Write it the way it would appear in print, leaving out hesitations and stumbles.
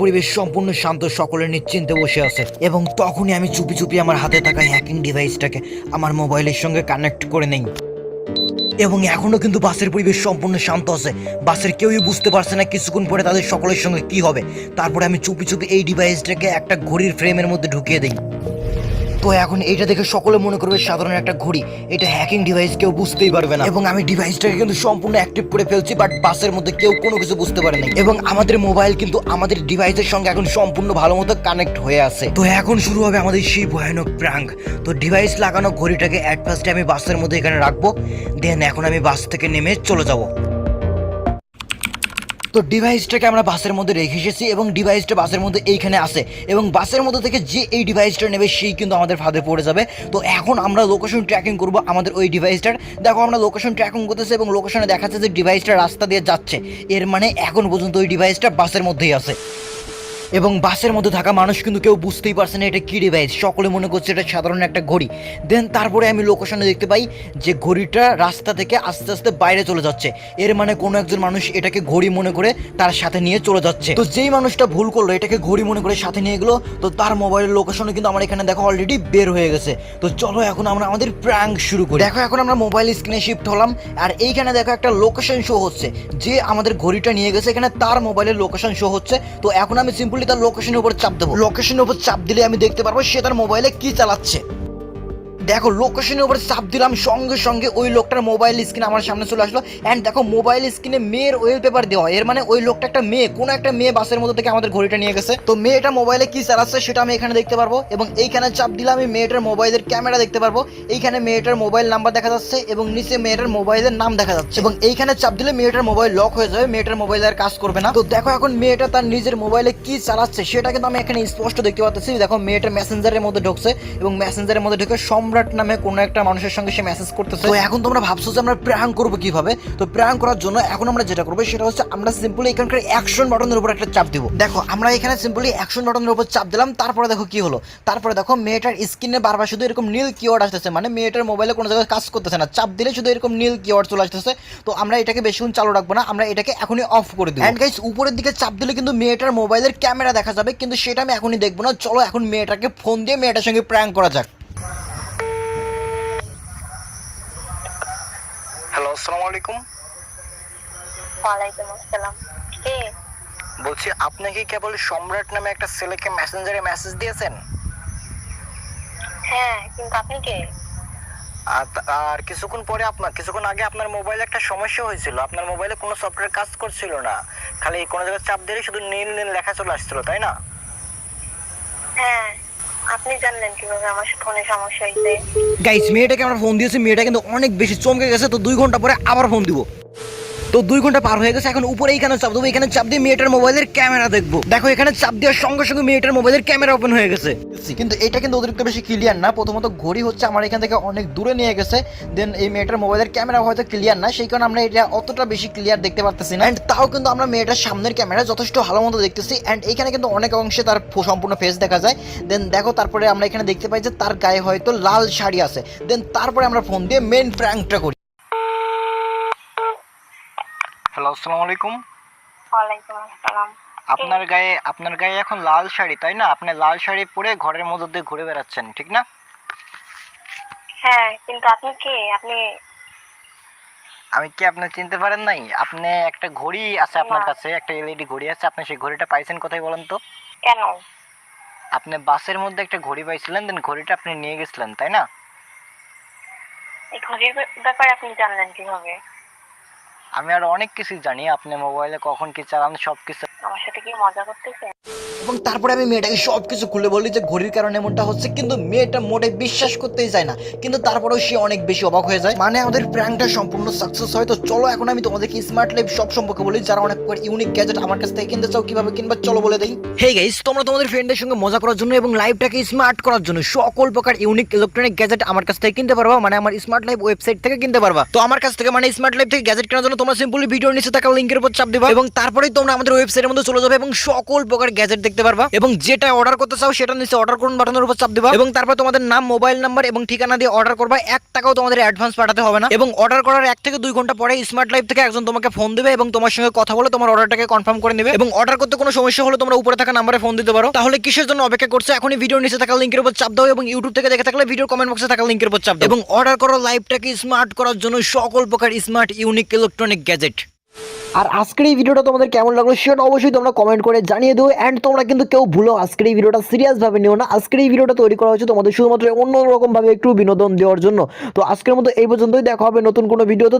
পরিবেশ সম্পূর্ণ শান্ত, সকলে নিশ্চিন্তে বসে আছে এবং তখনই আমি চুপি চুপি আমার হাতে থাকা হ্যাকিং ডিভাইসটাকে আমার মোবাইলের সঙ্গে কানেক্ট করে নেই। এবং এখনো কিন্তু বাসের পরিবেশ সম্পূর্ণ শান্ত আছে, বাসের কেউই বুঝতে পারছে না কিছুক্ষণ পরে তাদের সকলের সঙ্গে কি হবে। তারপরে আমি চুপি চুপি এই ডিভাইসটাকে একটা ঘড়ির ফ্রেমের মধ্যে ঢুকিয়ে দিই। তো এখন এইটা দেখে সকলে মনে করবে সাধারণ একটা ঘড়ি, এটা হ্যাকিং ডিভাইস, কেউ বুঝতেই পারবে না। এবং আমি ডিভাইসটাকে কিন্তু সম্পূর্ণ অ্যাক্টিভ করে ফেলছি, বাট বাসের মধ্যে কেউ কোনো কিছু বুঝতে পারে না। এবং আমাদের মোবাইল কিন্তু আমাদের ডিভাইসের সঙ্গে এখন সম্পূর্ণ ভালো মতো কানেক্ট হয়ে আছে। তো এখন শুরু হবে আমাদের সেই ভয়ানক প্র্যাঙ্ক। তো ডিভাইস লাগানো ঘড়িটাকে অ্যাট ফার্স্টে আমি বাসের মধ্যে এখানে রাখবো, দেন এখন আমি বাস থেকে নেমে চলে যাব। তো ডিভাইসটাকে আমরা বাসের মধ্যে রেখে এসেছি এবং ডিভাইসটা বাসের মধ্যে এইখানে আছে এবং বাসের মধ্যে থেকে যে এই ডিভাইসটা নেবে সেই কিন্তু আমাদের ফাঁদে পড়ে যাবে। তো এখন আমরা লোকেশন ট্র্যাকিং করব আমাদের ওই ডিভাইসটার। দেখো আমরা লোকেশন ট্র্যাকিং করতেছি এবং লোকেশনে দেখাচ্ছে যে ডিভাইসটা রাস্তা দিয়ে যাচ্ছে, এর মানে এখন পর্যন্ত ওই ডিভাইসটা বাসের মধ্যেই আছে। এবং বাসের মধ্যে থাকা মানুষ কিন্তু কেউ বুঝতেই পারছে না এটা কী ডিভাইস, সকলে মনে করছে এটা সাধারণ একটা ঘড়ি। দেন তারপরে আমি লোকেশনে দেখতে পাই যে ঘড়িটা রাস্তা থেকে আস্তে আস্তে বাইরে চলে যাচ্ছে, এর মানে কোনো একজন মানুষ এটাকে ঘড়ি মনে করে তার সাথে নিয়ে চলে যাচ্ছে। তো যেই মানুষটা ভুল করলো এটাকে ঘড়ি মনে করে সাথে নিয়ে গেলো, তো তার মোবাইলের লোকেশনে কিন্তু আমার এখানে দেখো অলরেডি বের হয়ে গেছে। তো চলো এখন আমরা আমাদের প্র্যাঙ্ক শুরু করি। দেখো এখন আমরা মোবাইল স্ক্রিনে শিফট হলাম আর এইখানে দেখো একটা লোকেশন শো হচ্ছে, যে আমাদের ঘড়িটা নিয়ে গেছে এখানে তার মোবাইলের লোকেশন শো হচ্ছে। তো এখন আমি সিম্পল তার লোকেশনের উপর চাপ দেবো, লোকেশনের উপর চাপ দিলে আমি দেখতে পারবো সে তার মোবাইলে কি চালাচ্ছে। দেখো লোকেশনের উপরে চাপ দিলাম, সঙ্গে সঙ্গে ওই লোকটার মোবাইল স্ক্রিন আমার সামনে চলে আসলো। অ্যান্ড দেখো মোবাইল স্ক্রিনে মেয়ের ওয়েলপেপার দেওয়া, এর মানে ওই লোকটা একটা মেয়ে, কোনো একটা মেয়ে বাসের মধ্যে থেকে আমাদের ঘড়িটা নিয়ে গেছে। তো মেয়েটা মোবাইলে কি চালাচ্ছে সেটা আমি এখানে দেখতে পারবো এবং এইখানে চাপ দিলে আমি মেয়েটার মোবাইলের ক্যামেরা দেখতে পারবো। এইখানে মেয়েটার মোবাইল নাম্বার দেখা যাচ্ছে এবং নিচে মেয়েটার মোবাইলের নাম দেখা যাচ্ছে এবং এইখানে চাপ দিলে মেয়েটার মোবাইল লক হয়ে যাবে, মেয়েটার মোবাইল আর কাজ করবে না। তো দেখো এখন মেয়েটা তার নিজের মোবাইলে কি চালাচ্ছে সেটা কিন্তু আমি এখানে স্পষ্ট দেখতে পাচ্ছি। দেখো মেয়েটা মেসেঞ্জারের মধ্যে ঢুকছে এবং মেসেঞ্জারের মধ্যে ঢুকে সম্রাট নামে কোনো একটা মানুষের সঙ্গে সে মেসেজ করতেছে। তো এখন তোমরা ভাবছো যে আমরা প্র্যাঙ্ক করবো কিভাবে। তো প্র্যাঙ্ক করার জন্য এখন আমরা যেটা করবো সেটা হচ্ছে আমরা সিম্পলি এখানকার অ্যাকশন বাটনের উপর একটা চাপ দিব। দেখো আমরা এখানে সিম্পলি অ্যাকশন বাটনের উপর চাপ দিলাম, তারপরে দেখো কি হলো। তারপরে দেখো মেয়েটার স্ক্রিনে বারবার শুধু এরকম নীল কিওয়ার্ড আসতেছে, মানে মেয়েটার মোবাইলে কোনো জায়গায় কাজ করতেছে না, চাপ দিলে শুধু এরকম নীল কিওয়ার্ড চলে আসতেছে। তো আমরা এটাকে বেশিক্ষণ চালু রাখবো না, আমরা এটাকে এখনই অফ করে দিব। এন্ড গাইস উপরের দিকে চাপ দিলে কিন্তু মেয়েটার মোবাইলের ক্যামেরা দেখা যাবে, কিন্তু সেটা আমি এখনই দেখবো না। চলো এখন মেয়েটাকে ফোন দিয়ে মেয়েটার সঙ্গে প্র্যাঙ্ক করা যাক। হ্যালো, আসসালামু আলাইকুম। ওয়ালাইকুম আসসালাম। কে বলছি আপনি কি কেবল সম্রাট নামে একটা ছেলেকে মেসেঞ্জারে মেসেজ দিয়েছেন? হ্যাঁ, কিন্তু আপনি কে? আর কিছুক্ষণ আগে আপনার মোবাইলে একটা সমস্যা হয়েছিল, আপনার মোবাইলে কোনো সফটওয়্যার কাজ করছিল না, খালি কোনো জায়গায় চাপ দিলে শুধু নীল নীল লেখা চলে আসছিল, তাই না? হ্যাঁ, আপনি জানলেন কিভাবে আমার ফোনে সমস্যা হয়েছে? গাইস মেয়েটাকে আমরা ফোন দিয়েছি, মেয়েটা কিন্তু অনেক বেশি চমকে গেছে। তো 2 ঘন্টা পরে আবার ফোন দিব। তো 2 ঘন্টা পার হয়ে গেছে, এখন উপরে এইখানে চাপ দেবো, এখানে চাপ দিয়ে মেয়েটার মোবাইলের ক্যামেরা দেখবো। দেখো এখানে চাপ দেওয়ার সঙ্গে সঙ্গে মেয়েটার মোবাইলের ক্যামেরা ওপেন হয়ে গেছে। কিন্তু এটা কিন্তু অতিরিক্ত বেশি ক্লিয়ার না। প্রথমত ঘড়ি হচ্ছে আমার এখান থেকে অনেক দূরে নিয়ে গেছে, দেন এই মেয়েটার মোবাইলের ক্যামেরা হয়তো ক্লিয়ার না, সেই কারণে আমরা এটা অতটা বেশি ক্লিয়ার দেখতে পারতেছি না। অ্যান্ড তাও কিন্তু আমরা মেয়েটার সামনের ক্যামেরা যথেষ্ট ভালো মতো দেখতেছি। অ্যান্ড এইখানে কিন্তু অনেক অংশে তার সম্পূর্ণ ফেস দেখা যায়। দেন দেখো তারপরে আমরা এখানে দেখতে পাই যে তার গায়ে হয়তো লাল শাড়ি আছে। দেন তারপরে আমরা ফোন দিয়ে মেন প্র্যাঙ্কটা করি। হ্যালো, আসসালামু আলাইকুম। ওয়ালাইকুম আসসালাম। আপনার গায়ে এখন লাল শাড়ি, তাই না? আপনি লাল শাড়ি পরে ঘরের মধ্যে দিয়ে ঘুরে বেড়াচ্ছেন, ঠিক না? হ্যাঁ, কিন্তু আপনি কে? আমি কি আপনি চিনতে পারেন নাই? আপনি একটা ঘড়ি আছে আপনার কাছে, একটা এলইডি ঘড়ি আছে, আপনি সেই ঘড়িটা পাইছেন কোথায় বলেন তো? কেন? আপনি বাসের মধ্যে একটা ঘড়ি পাইছিলেন, দেন ঘড়িটা আপনি নিয়ে গেছিলেন, তাই না? এই ঘড়ির ব্যাপারে আপনি জানলেন কিভাবে? আমি আর অনেক কিছু জানি, আপনি মোবাইলে কখন কি চালান সব কিছু। আমার সাথে কি মজা করতেছেন? এবং তারপরে আমি মেয়েটাকে সব কিছু খুলে বলি যে ঘড়ির কারণে এমনটা হচ্ছে, কিন্তু মেয়েটা মোটে বিশ্বাস করতেই চায় না। কিন্তু তারপরেও সে অনেক বেশি অবাক হয়ে যায়, মানে আমাদের প্র্যাঙ্কটা সম্পূর্ণ সাকসেস হয়। তো চলো এখন আমি তোমাদেরকে স্মার্ট লাইফ সব সম্পর্কে বলি। যারা অনেক ইউনিক গ্যাজেট আমার কাছ থেকে কিনতে চাও কিভাবে কিনবা চলো বলে দেই। হেই গাইস, তোমরা তোমাদের ফ্রেন্ডদের সঙ্গে মজা করার জন্য এবং লাইফটাকে স্মার্ট করার জন্য সকল প্রকার ইউনিক ইলেকট্রনিক গ্যাজেট আমার কাছ থেকে কিনতে পারবা, মানে আমার স্মার্ট লাইফ ওয়েবসাইট থেকে কিনতে পারবা। তো আমার কাছ থেকে মানে স্মার্ট লাইফ থেকে গ্যাজেট কেনার জন্য তোমরা সিম্পলি ভিডিওর নিচে থাকা লিংকের উপর চাপ দিবা এবং তারপরেই তোমরা আমাদের ওয়েবসাইটের মধ্যে মধ্যে চলে যাবে এবং সকল প্রকার গ্যাজেট দেখতে পারবা এবং যেটা অর্ডার করতে চাও সেটা নিচে অর্ডার করুন বাটনের উপর চাপ দিবা এবং তারপর তোমাদের নাম, মোবাইল নাম্বার এবং ঠিকানা দিয়ে অর্ডার করবা। 1 টাকাও তোমাদের অ্যাডভান্স পাঠাতে হবে না এবং অর্ডার করার 1 থেকে 2 ঘন্টা পরে স্মার্ট লাইফ থেকে একজন তোমাকে ফোন দিবে এবং তোমার সঙ্গে কথা বলে তোমার অর্ডারটাকে কনফার্ম করে নেবে এবং অর্ডার করতে কোনো সমস্যা হলে তোমরা উপরে থাকা নম্বরে ফোন দিতে পারো। তাহলে কিসের জন্য অপেক্ষা করছো? এখনই ভিডিওর নিচে থাকা লিংকের উপর চাপ দাও এবং ইউটিউব থেকে দেখে থাকলে ভিডিওর কমেন্ট বক্সে থাকা লিংকের উপর চাপ দাও এবং অর্ডার করো লাইফটাকে স্মার্ট করার জন্য সকল প্রকার স্মার্ট ইউনিক ইলেকট্রনিক গ্যাজেট। আর আজকের এই ভিডিওটা তোমাদের কেমন লাগলো সেটা অবশ্যই তোমরা কমেন্ট করে জানিয়ে দিও। অ্যান্ড তোমরা কিন্তু কেউ ভুলো আজকের এই ভিডিওটা সিরিয়াস ভাবে নিও না। আজকের এই ভিডিওটা তৈরি করা হয়েছে তোমাদের শুধুমাত্র অন্যরকম ভাবে একটু বিনোদন দেওয়ার জন্য। তো আজকের মতো এই পর্যন্তই, দেখা হবে নতুন কোনো ভিডিওতে।